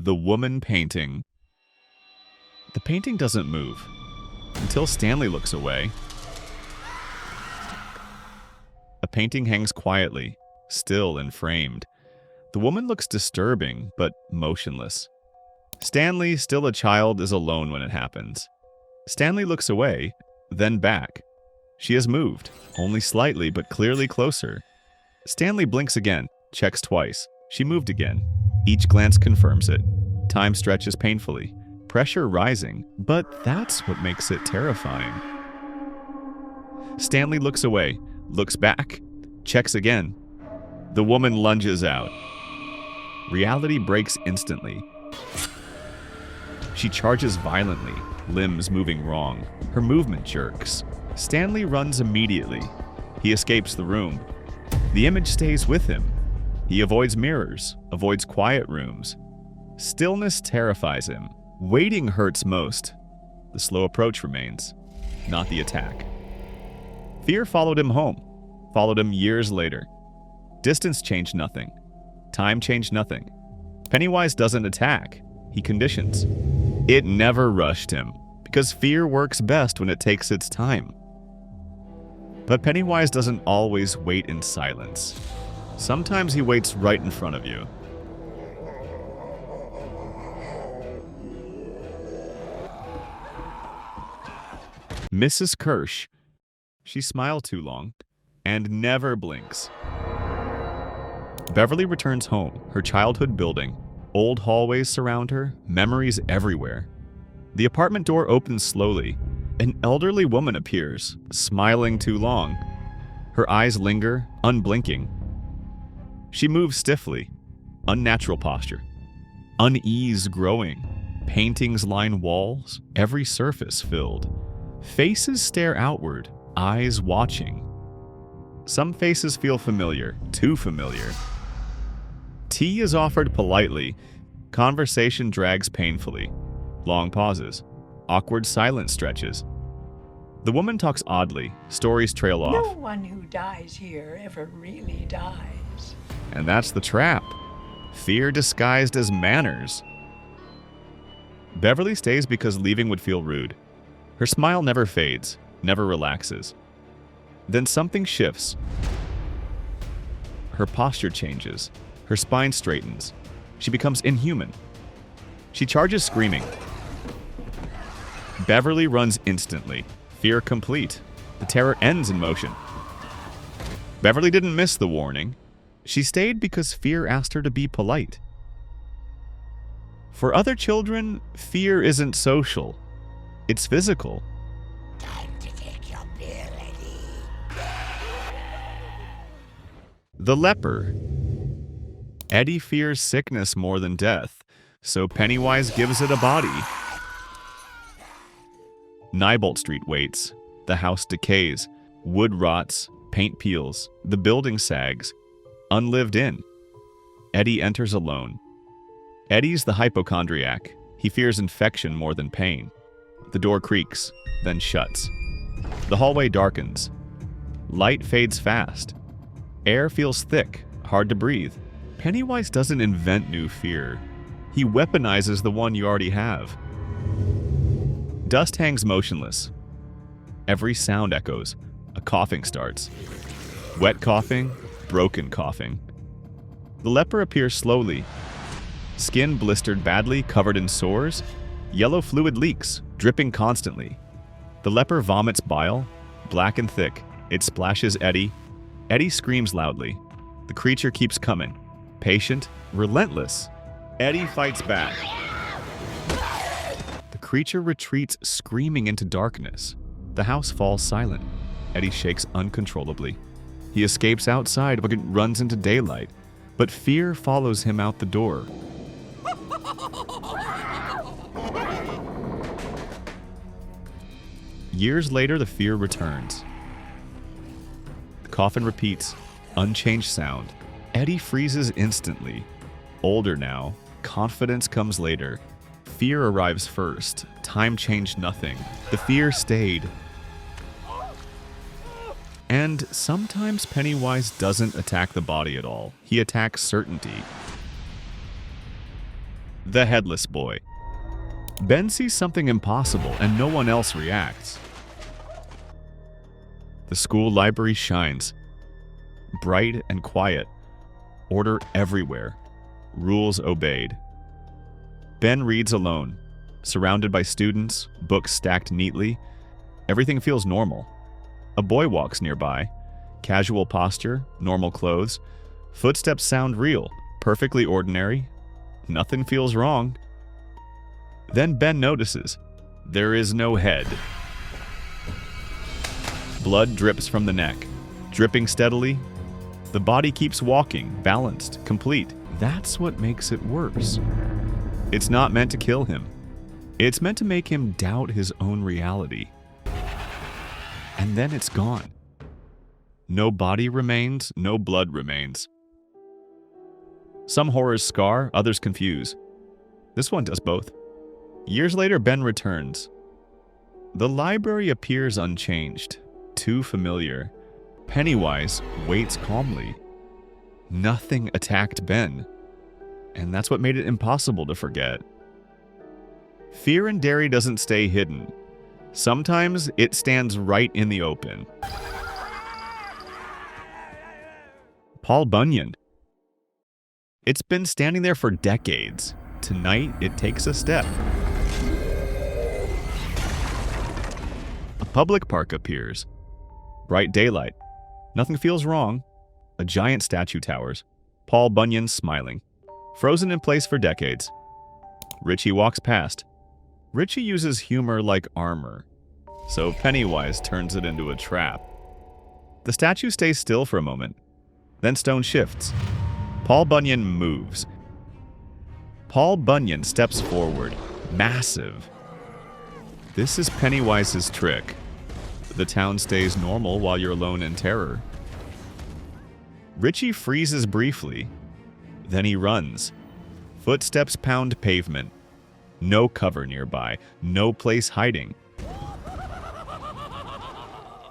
The woman painting. The painting doesn't move until Stanley looks away. A painting hangs quietly, still and framed. The woman looks disturbing, but motionless. Stanley, still a child, is alone when it happens. Stanley looks away, then back. She has moved, only slightly but clearly closer. Stanley blinks again, checks twice. She moved again. Each glance confirms it. Time stretches painfully, pressure rising, but that's what makes it terrifying. Stanley looks away, looks back, checks again. The woman lunges out. Reality breaks instantly. She charges violently, limbs moving wrong. Her movement jerks. Stanley runs immediately. He escapes the room. The image stays with him. He avoids mirrors, avoids quiet rooms. Stillness terrifies him. Waiting hurts most. The slow approach remains, not the attack. Fear followed him home, followed him years later. Distance changed nothing. Time changed nothing. Pennywise doesn't attack. He conditions. It never rushed him, because fear works best when it takes its time. But Pennywise doesn't always wait in silence. Sometimes he waits right in front of you. Mrs. Kirsch. She smiled too long and never blinks. Beverly returns home, her childhood building. Old hallways surround her, memories everywhere. The apartment door opens slowly. An elderly woman appears, smiling too long. Her eyes linger, unblinking. She moves stiffly, unnatural posture. Unease growing. Paintings line walls, every surface filled. Faces stare outward, eyes watching. Some faces feel familiar, too familiar. Tea is offered politely. Conversation drags painfully. Long pauses. Awkward silence stretches. The woman talks oddly. Stories trail off. No one who dies here ever really dies. And that's the trap. Fear disguised as manners. Beverly stays because leaving would feel rude. Her smile never fades, never relaxes. Then something shifts. Her posture changes. Her spine straightens. She becomes inhuman. She charges screaming. Beverly runs instantly. Fear complete. The terror ends in motion. Beverly didn't miss the warning. She stayed because fear asked her to be polite. For other children, fear isn't social. It's physical. Time to take your pill, Eddie. The leper. Eddie fears sickness more than death, so Pennywise gives it a body. Neibolt Street waits. The house decays. Wood rots. Paint peels. The building sags. Unlived in. Eddie enters alone. Eddie's the hypochondriac. He fears infection more than pain. The door creaks, then shuts. The hallway darkens. Light fades fast. Air feels thick, hard to breathe. Pennywise doesn't invent new fear. He weaponizes the one you already have. Dust hangs motionless. Every sound echoes. A coughing starts. Wet coughing, broken coughing. The leper appears slowly. Skin blistered badly, covered in sores. Yellow fluid leaks, dripping constantly. The leper vomits bile, black and thick. It splashes Eddie. Eddie screams loudly. The creature keeps coming. Patient, relentless. Eddie fights back. The creature retreats screaming into darkness. The house falls silent. Eddie shakes uncontrollably. He escapes outside but runs into daylight. But fear follows him out the door. Years later, the fear returns. The coffin repeats, unchanged sound. Eddie freezes instantly. Older now, confidence comes later. Fear arrives first. Time changed nothing. The fear stayed. And sometimes Pennywise doesn't attack the body at all. He attacks certainty. The headless boy. Ben sees something impossible and no one else reacts. The school library shines. Bright and quiet. Order everywhere. Rules obeyed. Ben reads alone, surrounded by students, books stacked neatly. Everything feels normal. A boy walks nearby. Casual posture, normal clothes. Footsteps sound real, perfectly ordinary. Nothing feels wrong. Then Ben notices there is no head. Blood drips from the neck, dripping steadily. The body keeps walking, balanced, complete. That's what makes it worse. It's not meant to kill him. It's meant to make him doubt his own reality. And then it's gone. No body remains, no blood remains. Some horrors scar, others confuse. This one does both. Years later, Ben returns. The library appears unchanged, too familiar. Pennywise waits calmly. Nothing attacked Ben, and that's what made it impossible to forget. Fear in Derry doesn't stay hidden. Sometimes it stands right in the open. Paul Bunyan. It's been standing there for decades. Tonight, it takes a step. A public park appears. Bright daylight. Nothing feels wrong. A giant statue towers. Paul Bunyan smiling. Frozen in place for decades. Richie walks past. Richie uses humor like armor, so Pennywise turns it into a trap. The statue stays still for a moment. Then stone shifts. Paul Bunyan moves. Paul Bunyan steps forward, massive. This is Pennywise's trick. The town stays normal while you're alone in terror. Richie freezes briefly. Then he runs. Footsteps pound pavement. No cover nearby, no place hiding.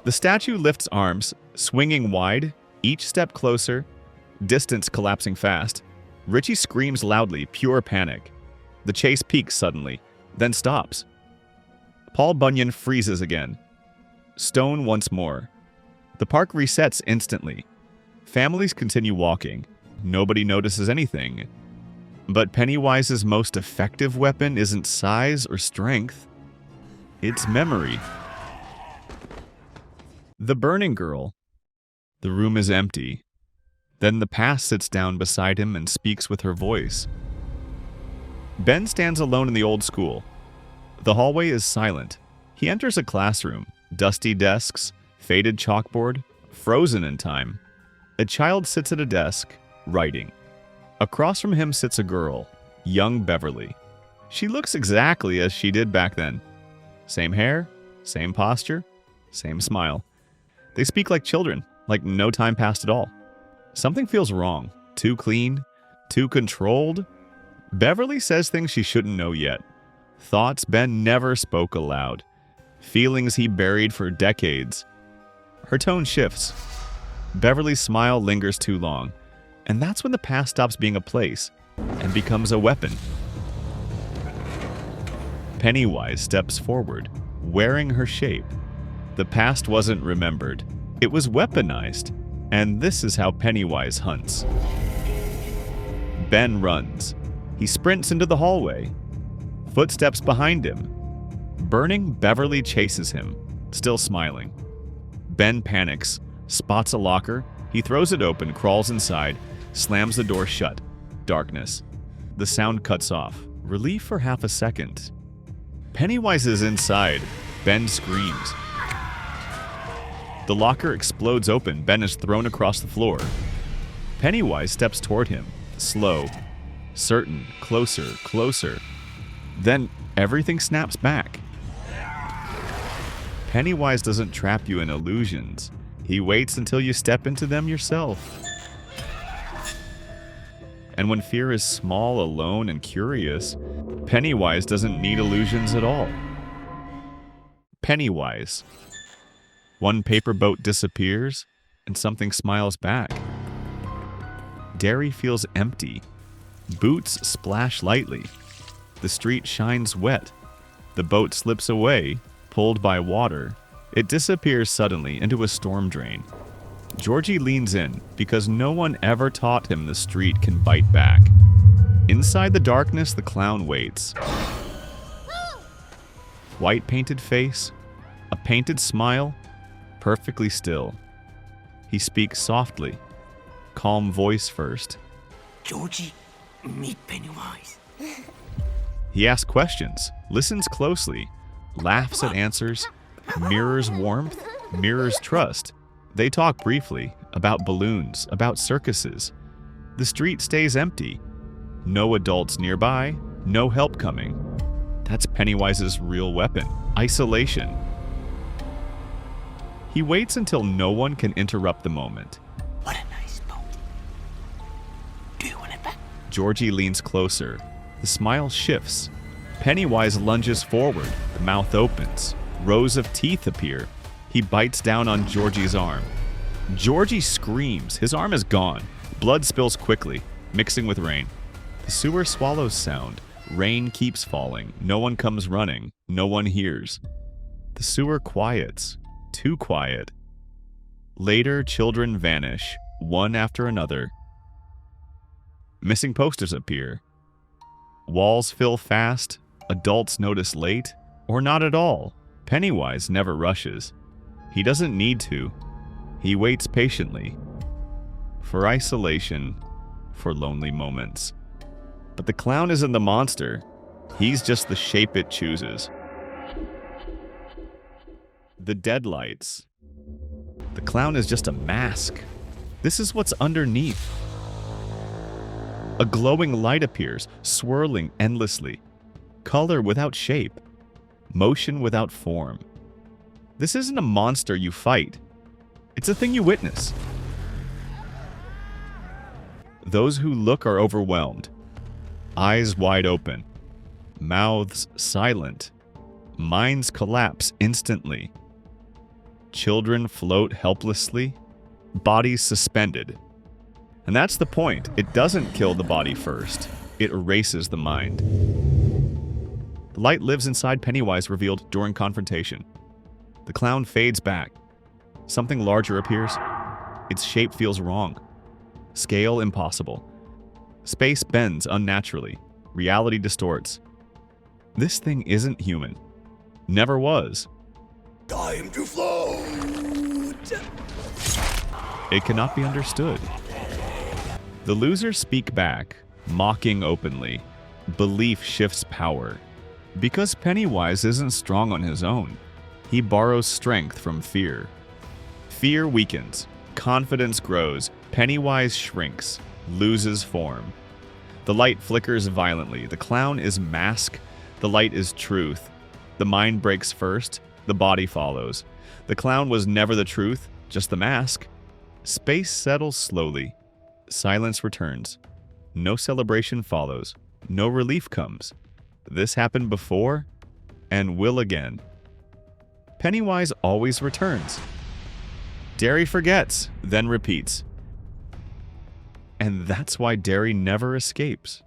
The statue lifts arms, swinging wide, each step closer, distance collapsing fast. Richie screams loudly, pure panic. The chase peaks suddenly, then stops. Paul Bunyan freezes again. Stone once more. The park resets instantly. Families continue walking. Nobody notices anything. But Pennywise's most effective weapon isn't size or strength. It's memory. The burning girl. The room is empty. Then the past sits down beside him and speaks with her voice. Ben stands alone in the old school. The hallway is silent. He enters a classroom. Dusty desks, faded chalkboard, frozen in time. A child sits at a desk, writing. Across from him sits a girl, young Beverly. She looks exactly as she did back then. Same hair, same posture, same smile. They speak like children, like no time passed at all. Something feels wrong. Too clean, too controlled. Beverly says things she shouldn't know yet. Thoughts Ben never spoke aloud. Feelings he buried for decades. Her tone shifts. Beverly's smile lingers too long. And that's when the past stops being a place and becomes a weapon. Pennywise steps forward, wearing her shape. The past wasn't remembered. It was weaponized. And this is how Pennywise hunts. Ben runs. He sprints into the hallway. Footsteps behind him. Burning Beverly chases him, still smiling. Ben panics, spots a locker. He throws it open, crawls inside, slams the door shut. Darkness. The sound cuts off. Relief for half a second. Pennywise is inside. Ben screams. The locker explodes open. Ben is thrown across the floor. Pennywise steps toward him, slow, certain, closer, closer. Then everything snaps back. Pennywise doesn't trap you in illusions. He waits until you step into them yourself. And when fear is small, alone, and curious, Pennywise doesn't need illusions at all. Pennywise. One paper boat disappears, and something smiles back. Derry feels empty. Boots splash lightly. The street shines wet. The boat slips away, pulled by water. It disappears suddenly into a storm drain. Georgie leans in because no one ever taught him the street can bite back. Inside the darkness, the clown waits. White painted face, a painted smile, perfectly still. He speaks softly, calm voice first. Georgie, meet Pennywise. He asks questions, listens closely, laughs at answers, mirrors warmth, mirrors trust. They talk briefly about balloons, about circuses. The street stays empty. No adults nearby, no help coming. That's Pennywise's real weapon, isolation. He waits until no one can interrupt the moment. What a nice boat. Do you want it back? Georgie leans closer. The smile shifts. Pennywise lunges forward. The mouth opens. Rows of teeth appear. He bites down on Georgie's arm. Georgie screams. His arm is gone. Blood spills quickly, mixing with rain. The sewer swallows sound. Rain keeps falling. No one comes running. No one hears. The sewer quiets. Too quiet. Later, children vanish, one after another. Missing posters appear. Walls fill fast. Adults notice late, or not at all. Pennywise never rushes. He doesn't need to. He waits patiently. For isolation, for lonely moments. But the clown isn't the monster. He's just the shape it chooses. The deadlights. The clown is just a mask. This is what's underneath. A glowing light appears, swirling endlessly. Color without shape. Motion without form. This isn't a monster you fight. It's a thing you witness. Those who look are overwhelmed. Eyes wide open. Mouths silent. Minds collapse instantly. Children float helplessly. Bodies suspended. And that's the point. It doesn't kill the body first. It erases the mind. The light lives inside Pennywise, revealed during confrontation. The clown fades back. Something larger appears. Its shape feels wrong. Scale impossible. Space bends unnaturally. Reality distorts. This thing isn't human. Never was. Time to float! It cannot be understood. The losers speak back, mocking openly. Belief shifts power. Because Pennywise isn't strong on his own, he borrows strength from fear. Fear weakens. Confidence grows. Pennywise shrinks, loses form. The light flickers violently. The clown is mask. The light is truth. The mind breaks first. The body follows. The clown was never the truth, just the mask. Space settles slowly. Silence returns. No celebration follows. No relief comes. This happened before and will again. Pennywise always returns. Derry forgets, then repeats. And that's why Derry never escapes.